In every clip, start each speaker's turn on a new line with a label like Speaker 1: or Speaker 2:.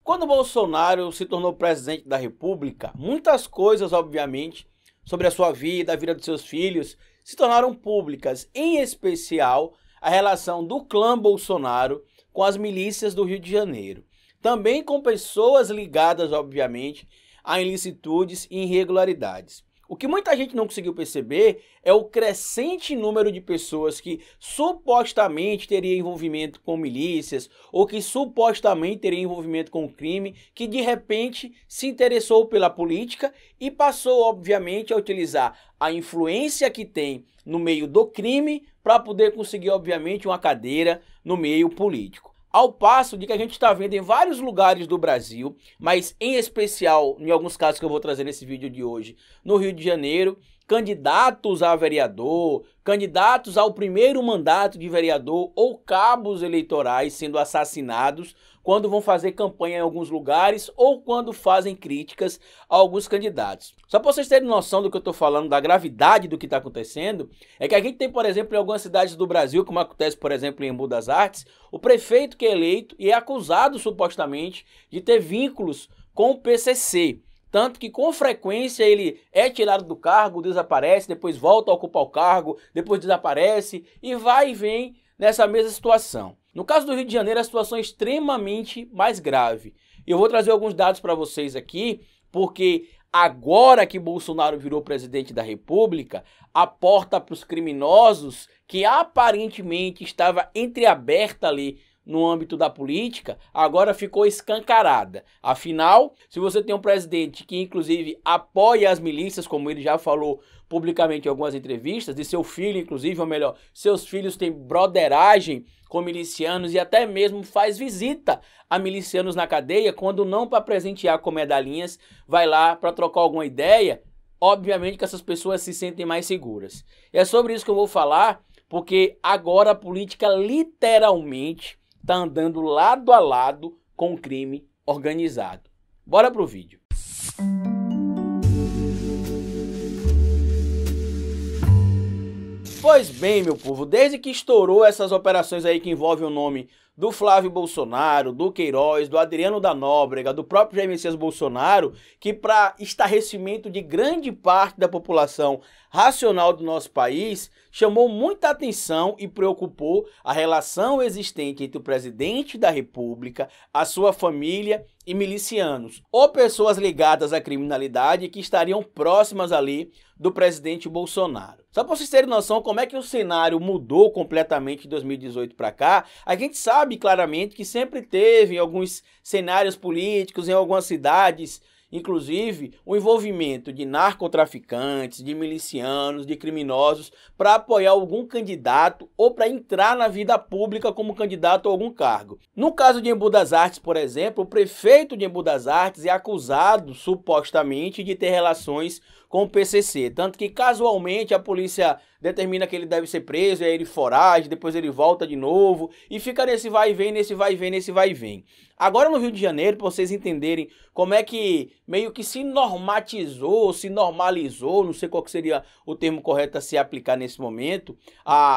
Speaker 1: Quando o Bolsonaro se tornou presidente da República, muitas coisas, obviamente, sobre a sua vida, a vida dos seus filhos, se tornaram públicas, em especial a relação do clã Bolsonaro com as milícias do Rio de Janeiro. Também com pessoas ligadas, obviamente, a ilicitudes e irregularidades. O que muita gente não conseguiu perceber é o crescente número de pessoas que supostamente teriam envolvimento com milícias ou que supostamente teriam envolvimento com o crime, que de repente se interessou pela política e passou, obviamente, a utilizar a influência que tem no meio do crime para poder conseguir, obviamente, uma cadeira no meio político. Ao passo de que a gente está vendo em vários lugares do Brasil, mas em especial, em alguns casos que eu vou trazer nesse vídeo de hoje, no Rio de Janeiro, candidatos a vereador, candidatos ao primeiro mandato de vereador ou cabos eleitorais sendo assassinados quando vão fazer campanha em alguns lugares ou quando fazem críticas a alguns candidatos. Só para vocês terem noção do que eu estou falando, da gravidade do que está acontecendo, é que a gente tem, por exemplo, em algumas cidades do Brasil, como acontece, por exemplo, em Embu das Artes, o prefeito que é eleito e é acusado, supostamente, de ter vínculos com o PCC. Tanto que, com frequência, ele é tirado do cargo, desaparece, depois volta a ocupar o cargo, depois desaparece e vai e vem nessa mesma situação. No caso do Rio de Janeiro, a situação é extremamente mais grave. Eu vou trazer alguns dados para vocês aqui, porque agora que Bolsonaro virou presidente da República, a porta para os criminosos, que aparentemente estava entreaberta ali no âmbito da política, agora ficou escancarada. Afinal, se você tem um presidente que inclusive apoia as milícias, como ele já falou publicamente em algumas entrevistas, de seu filho inclusive, ou melhor, seus filhos têm broderagem com milicianos e até mesmo faz visita a milicianos na cadeia, quando não para presentear com medalhinhas, vai lá para trocar alguma ideia, obviamente que essas pessoas se sentem mais seguras. E é sobre isso que eu vou falar, porque agora a política literalmente está andando lado a lado com o crime organizado. Bora pro vídeo. Pois bem, meu povo, desde que estourou essas operações aí que envolvem o nome do Flávio Bolsonaro, do Queiroz, do Adriano da Nóbrega, do próprio Jair Messias Bolsonaro, que para estarrecimento de grande parte da população racional do nosso país, chamou muita atenção e preocupou a relação existente entre o presidente da República, a sua família e milicianos, ou pessoas ligadas à criminalidade que estariam próximas ali do presidente Bolsonaro. Só para vocês terem noção como é que o cenário mudou completamente de 2018 para cá, a gente sabe claramente que sempre teve em alguns cenários políticos, em algumas cidades, inclusive, o envolvimento de narcotraficantes, de milicianos, de criminosos para apoiar algum candidato ou para entrar na vida pública como candidato a algum cargo. No caso de Embu das Artes, por exemplo, o prefeito de Embu das Artes é acusado, supostamente, de ter relações com o PCC, tanto que casualmente a polícia determina que ele deve ser preso, e aí ele forage, depois ele volta de novo e fica nesse vai e vem, nesse vai e vem, nesse vai e vem. Agora no Rio de Janeiro, para vocês entenderem como é que meio que se normatizou, se normalizou, não sei qual que seria o termo correto a se aplicar nesse momento,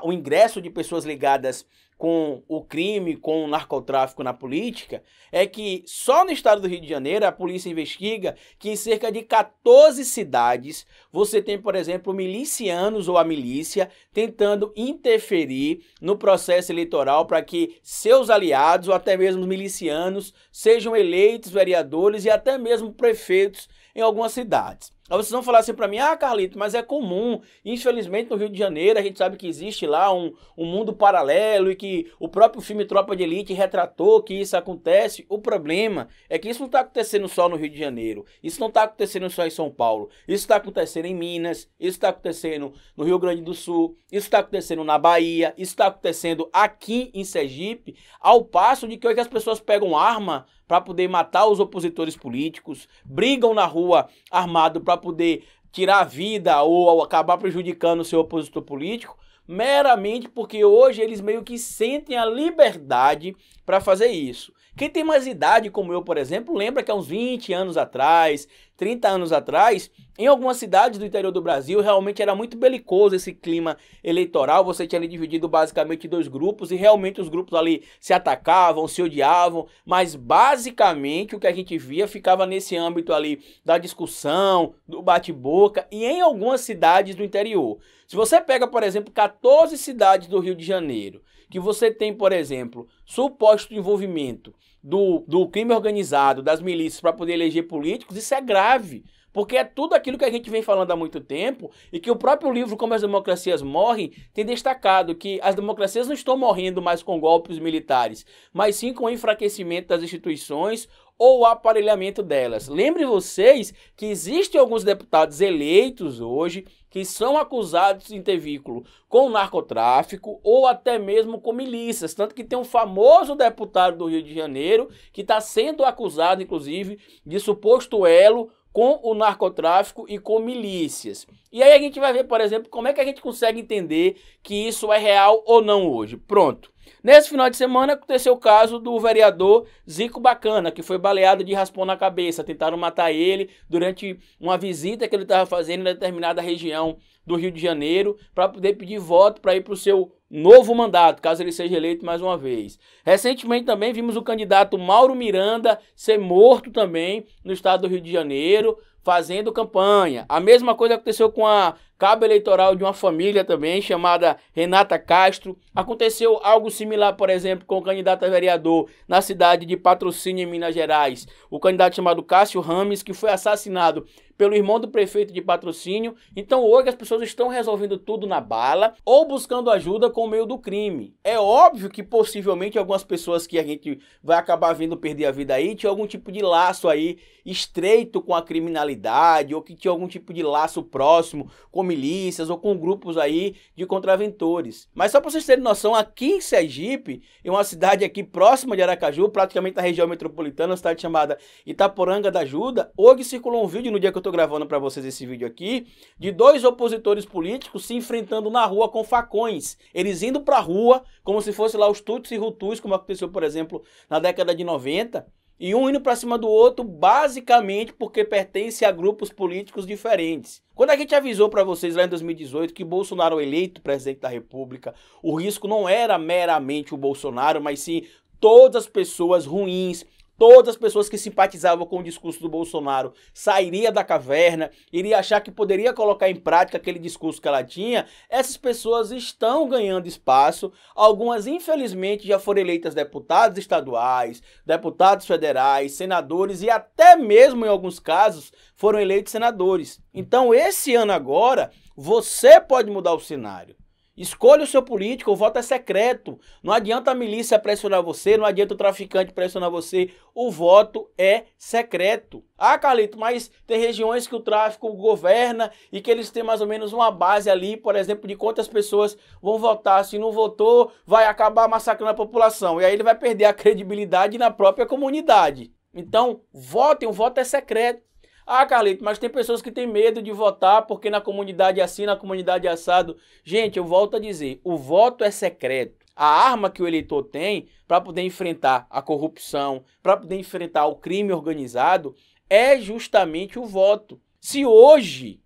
Speaker 1: o ingresso de pessoas ligadas com o crime, com o narcotráfico na política, é que só no estado do Rio de Janeiro a polícia investiga que em cerca de 14 cidades você tem, por exemplo, milicianos ou a milícia tentando interferir no processo eleitoral para que seus aliados ou até mesmo milicianos sejam eleitos vereadores e até mesmo prefeitos em algumas cidades. Aí vocês vão falar assim para mim, Carlito, mas é comum, infelizmente no Rio de Janeiro a gente sabe que existe lá um mundo paralelo e que o próprio filme Tropa de Elite retratou que isso acontece. O problema é que isso não está acontecendo só no Rio de Janeiro, isso não está acontecendo só em São Paulo, isso está acontecendo em Minas, isso está acontecendo no Rio Grande do Sul, isso está acontecendo na Bahia, isso está acontecendo aqui em Sergipe, ao passo de que hoje as pessoas pegam arma para poder matar os opositores políticos, brigam na rua armado para poder tirar a vida ou acabar prejudicando o seu opositor político, meramente porque hoje eles meio que sentem a liberdade para fazer isso. Quem tem mais idade, como eu, por exemplo, lembra que há uns 20 anos atrás, 30 anos atrás, em algumas cidades do interior do Brasil, realmente era muito belicoso esse clima eleitoral. Você tinha ali dividido basicamente em dois grupos e realmente os grupos ali se atacavam, se odiavam, mas basicamente o que a gente via ficava nesse âmbito ali da discussão, do bate-boca e em algumas cidades do interior. Se você pega, por exemplo, 14 cidades do Rio de Janeiro, que você tem, por exemplo, suposto envolvimento do crime organizado, das milícias para poder eleger políticos, isso é grave. Porque é tudo aquilo que a gente vem falando há muito tempo e que o próprio livro Como as Democracias Morrem tem destacado que as democracias não estão morrendo mais com golpes militares, mas sim com o enfraquecimento das instituições ou o aparelhamento delas. Lembrem vocês que existem alguns deputados eleitos hoje que são acusados de ter vínculo com o narcotráfico ou até mesmo com milícias. Tanto que tem um famoso deputado do Rio de Janeiro que está sendo acusado, inclusive, de suposto elo com o narcotráfico e com milícias. E aí a gente vai ver, por exemplo, como é que a gente consegue entender que isso é real ou não hoje. Pronto. Nesse final de semana aconteceu o caso do vereador Zico Bacana, que foi baleado de raspão na cabeça. Tentaram matar ele durante uma visita que ele estava fazendo em determinada região do Rio de Janeiro para poder pedir voto para ir para o seu novo mandato, caso ele seja eleito mais uma vez. Recentemente também vimos o candidato Mauro Miranda ser morto também no estado do Rio de Janeiro, fazendo campanha. A mesma coisa aconteceu com a cabo eleitoral de uma família também, chamada Renata Castro. Aconteceu algo similar, por exemplo, com o candidato a vereador na cidade de Patrocínio, em Minas Gerais. O candidato chamado Cássio Rames, que foi assassinado pelo irmão do prefeito de Patrocínio. Então hoje as pessoas estão resolvendo tudo na bala ou buscando ajuda com o meio do crime. É óbvio que possivelmente algumas pessoas que a gente vai acabar vendo perder a vida aí tinham algum tipo de laço aí estreito com a criminalidade ou que tinha algum tipo de laço próximo com milícias ou com grupos aí de contraventores. Mas só para vocês terem noção, aqui em Sergipe, em uma cidade aqui próxima de Aracaju, praticamente na região metropolitana, uma cidade chamada Itaporanga da Ajuda, hoje circulou um vídeo no dia que eu tô gravando para vocês esse vídeo aqui, de dois opositores políticos se enfrentando na rua com facões. Eles indo pra rua, como se fosse lá os Tutsis e Hutus, como aconteceu, por exemplo, na década de 90, e um indo pra cima do outro, basicamente porque pertence a grupos políticos diferentes. Quando a gente avisou para vocês lá em 2018 que Bolsonaro eleito presidente da República, o risco não era meramente o Bolsonaro, mas sim todas as pessoas ruins, todas as pessoas que simpatizavam com o discurso do Bolsonaro sairia da caverna, iria achar que poderia colocar em prática aquele discurso que ela tinha. Essas pessoas estão ganhando espaço. Algumas, infelizmente, já foram eleitas deputados estaduais, deputados federais, senadores e até mesmo, em alguns casos, foram eleitos senadores. Então, esse ano agora, você pode mudar o cenário. Escolha o seu político, o voto é secreto. Não adianta a milícia pressionar você, não adianta o traficante pressionar você. O voto é secreto. Ah, Carlito, mas tem regiões que o tráfico governa e que eles têm mais ou menos uma base ali, por exemplo, de quantas pessoas vão votar. Se não votou, vai acabar massacrando a população. E aí ele vai perder a credibilidade na própria comunidade. Então, votem, o voto é secreto. Ah, Carlito, mas tem pessoas que têm medo de votar porque na comunidade é assim, na comunidade é assado. Gente, eu volto a dizer, o voto é secreto. A arma que o eleitor tem para poder enfrentar a corrupção, para poder enfrentar o crime organizado, é justamente o voto. Se hoje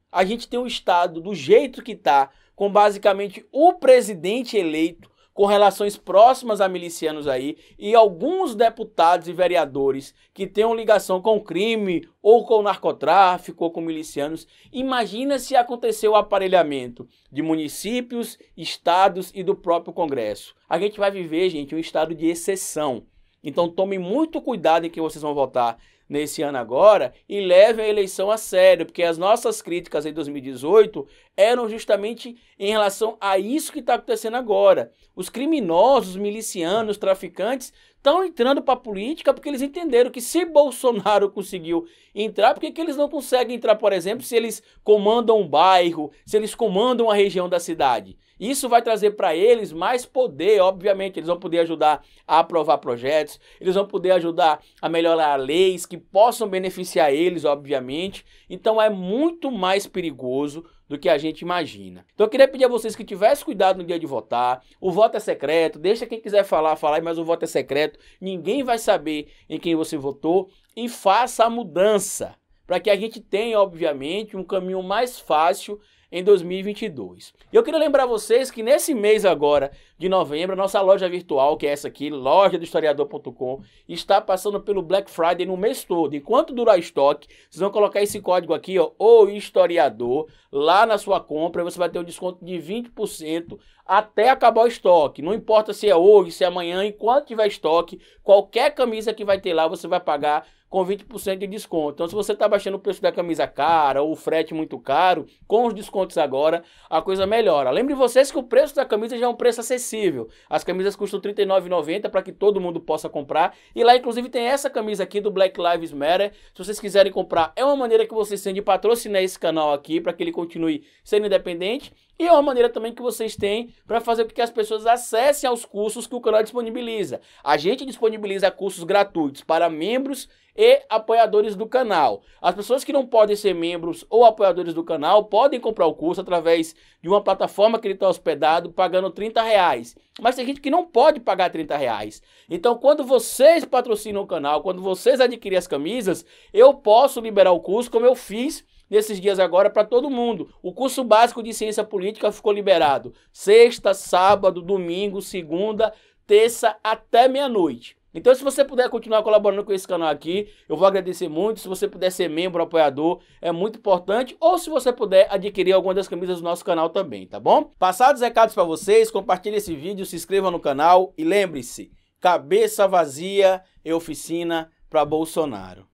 Speaker 1: a gente tem um Estado do jeito que está, com basicamente o presidente eleito, com relações próximas a milicianos aí, e alguns deputados e vereadores que tenham ligação com o crime, ou com o narcotráfico, ou com milicianos. Imagina se aconteceu o aparelhamento de municípios, estados e do próprio Congresso. A gente vai viver, gente, um estado de exceção. Então tomem muito cuidado em quem vocês vão votar nesse ano agora e levem a eleição a sério, porque as nossas críticas em 2018 eram justamente em relação a isso que está acontecendo agora. Os criminosos, os milicianos, os traficantes estão entrando para a política porque eles entenderam que se Bolsonaro conseguiu entrar, por que eles não conseguem entrar, por exemplo, se eles comandam um bairro, se eles comandam uma região da cidade? Isso vai trazer para eles mais poder, obviamente, eles vão poder ajudar a aprovar projetos, eles vão poder ajudar a melhorar leis que possam beneficiar eles, obviamente. Então é muito mais perigoso do que a gente imagina. Então eu queria pedir a vocês que tivessem cuidado no dia de votar. O voto é secreto, deixa quem quiser falar, mas o voto é secreto. Ninguém vai saber em quem você votou e faça a mudança para que a gente tenha, obviamente, um caminho mais fácil em 2022. E eu queria lembrar vocês que nesse mês agora de novembro, a nossa loja virtual, que é essa aqui, lojadohistoriador.com, está passando pelo Black Friday no mês todo. Enquanto durar estoque, vocês vão colocar esse código aqui, ó, o historiador, lá na sua compra, você vai ter um desconto de 20% até acabar o estoque. Não importa se é hoje, se é amanhã, enquanto tiver estoque, qualquer camisa que vai ter lá, você vai pagar com 20% de desconto. Então, se você está baixando o preço da camisa cara ou o frete muito caro, com os descontos agora, a coisa melhora. Lembre vocês que o preço da camisa já é um preço acessível. As camisas custam R$ 39,90 para que todo mundo possa comprar. E lá, inclusive, tem essa camisa aqui do Black Lives Matter. Se vocês quiserem comprar, é uma maneira que vocês têm de patrocinar esse canal aqui para que ele continue sendo independente. E é uma maneira também que vocês têm para fazer com que as pessoas acessem aos cursos que o canal disponibiliza. A gente disponibiliza cursos gratuitos para membros e apoiadores do canal. As pessoas que não podem ser membros ou apoiadores do canal podem comprar o curso através de uma plataforma que ele está hospedado, pagando R$30. Mas tem gente que não pode pagar R$30. Então, quando vocês patrocinam o canal, quando vocês adquirem as camisas, eu posso liberar o curso, como eu fiz nesses dias agora para todo mundo. O curso básico de ciência política ficou liberado sexta, sábado, domingo, segunda, terça até meia-noite. Então, se você puder continuar colaborando com esse canal aqui, eu vou agradecer muito. Se você puder ser membro, apoiador, é muito importante. Ou se você puder adquirir alguma das camisas do nosso canal também, tá bom? Passados os recados para vocês, compartilhe esse vídeo, se inscreva no canal e lembre-se, cabeça vazia é oficina para Bolsonaro.